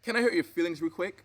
Can I hurt your feelings real quick?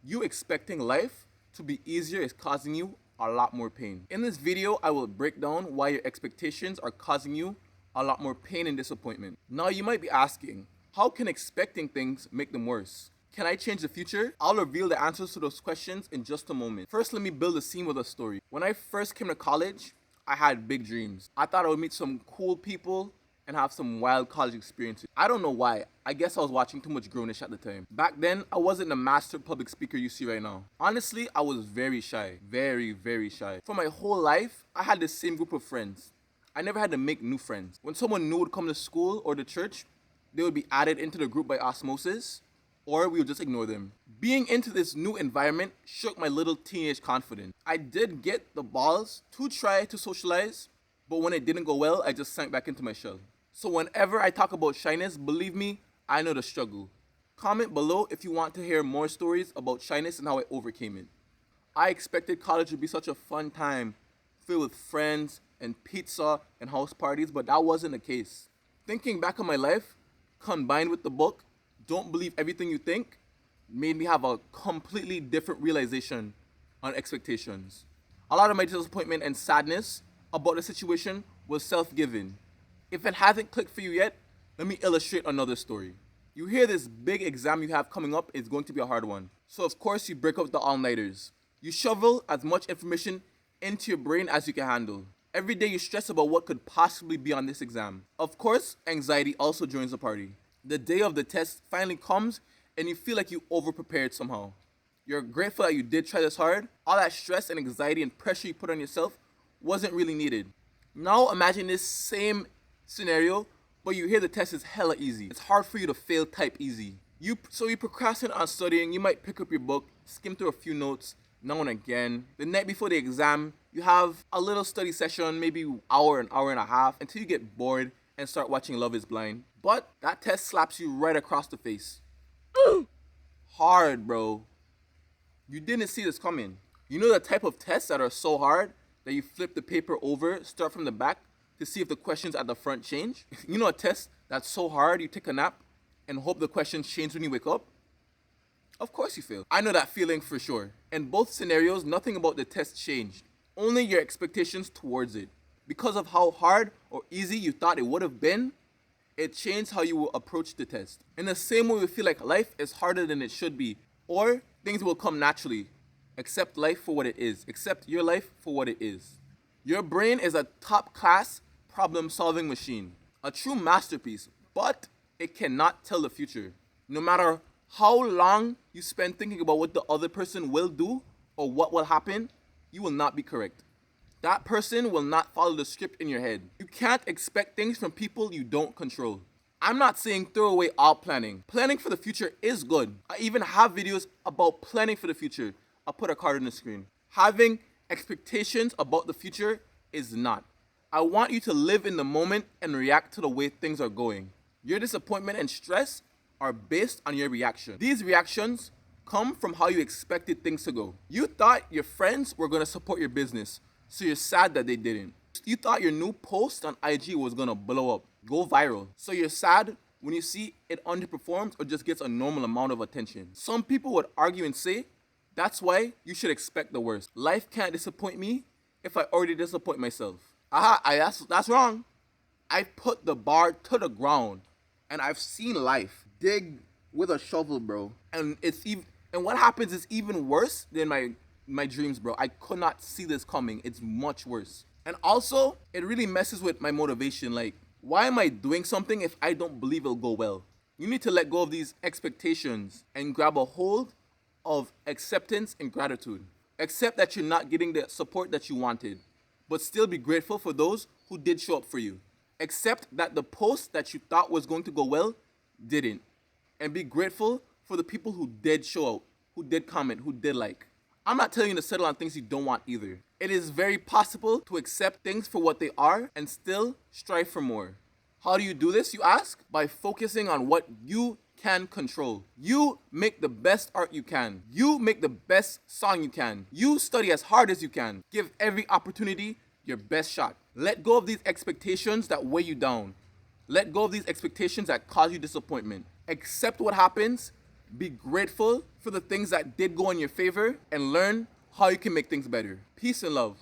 You expecting life to be easier is causing you a lot more pain. In this video, I will break down why your expectations are causing you a lot more pain and disappointment. Now you might be asking, how can expecting things make them worse? Can I change the future? I'll reveal the answers to those questions in just a moment. First, let me build a scene with a story. When I first came to college, I had big dreams. I thought I would meet some cool people and have some wild college experiences. I don't know why. I guess I was watching too much Grownish at the time. Back then, I wasn't the master public speaker you see right now. Honestly, I was very shy. Very, very shy. For my whole life, I had the same group of friends. I never had to make new friends. When someone new would come to school or the church, they would be added into the group by osmosis, or we would just ignore them. Being into this new environment shook my little teenage confidence. I did get the balls to try to socialize, but when it didn't go well, I just sank back into my shell. So whenever I talk about shyness, believe me, I know the struggle. Comment below if you want to hear more stories about shyness and how I overcame it. I expected college to be such a fun time, filled with friends and pizza and house parties, but that wasn't the case. Thinking back on my life, combined with the book, Don't Believe Everything You Think, made me have a completely different realization on expectations. A lot of my disappointment and sadness about the situation was self-given. If it hasn't clicked for you yet, let me illustrate another story. You hear this big exam you have coming up is going to be a hard one. So of course you break up the all-nighters. You shovel as much information into your brain as you can handle. Every day you stress about what could possibly be on this exam. Of course, anxiety also joins the party. The day of the test finally comes and you feel like you over-prepared somehow. You're grateful that you did try this hard. All that stress and anxiety and pressure you put on yourself wasn't really needed. Now imagine this same scenario, but you hear the test is hella easy. It's hard for you to fail type easy. So you procrastinate on studying. You might pick up your book, skim through a few notes now and again. The night before the exam, you have a little study session, maybe an hour and a half, until you get bored and start watching Love is Blind. But that test slaps you right across the face. Hard, bro. You didn't see this coming. You know the type of tests that are so hard that you flip the paper over, start from the back, to see if the questions at the front change? You know a test that's so hard you take a nap and hope the questions change when you wake up? Of course you fail. I know that feeling for sure. In both scenarios, nothing about the test changed. Only your expectations towards it. Because of how hard or easy you thought it would have been, it changed how you will approach the test. In the same way we feel like life is harder than it should be, or things will come naturally. Accept life for what it is. Accept your life for what it is. Your brain is a top-class problem-solving machine, a true masterpiece, but it cannot tell the future. No matter how long you spend thinking about what the other person will do or what will happen, you will not be correct. That person will not follow the script in your head. You can't expect things from people you don't control. I'm not saying throw away all planning. Planning for the future is good. I even have videos about planning for the future. I'll put a card on the screen. Having expectations about the future is not. I want you to live in the moment and react to the way things are going. Your disappointment and stress are based on your reaction. These reactions come from how you expected things to go. You thought your friends were going to support your business, so you're sad that they didn't. You thought your new post on IG was going to blow up, go viral, so you're sad when you see it underperforms or just gets a normal amount of attention. Some people would argue and say, that's why you should expect the worst. Life can't disappoint me if I already disappoint myself. That's wrong. I put the bar to the ground and I've seen life dig with a shovel, bro. And what happens is even worse than my dreams, bro. I could not see this coming. It's much worse. And also, it really messes with my motivation. Like, why am I doing something if I don't believe it'll go well? You need to let go of these expectations and grab a hold of acceptance and gratitude. Accept that you're not getting the support that you wanted, but still be grateful for those who did show up for you. Accept that the post that you thought was going to go well didn't. And be grateful for the people who did show up, who did comment, who did like. I'm not telling you to settle on things you don't want either. It is very possible to accept things for what they are and still strive for more. How do you do this, you ask? By focusing on what you can control. You make the best art you can. You make the best song you can. You study as hard as you can. Give every opportunity your best shot. Let go of these expectations that weigh you down. Let go of these expectations that cause you disappointment. Accept what happens, Be grateful for the things that did go in your favor and learn how you can make things better. Peace and love.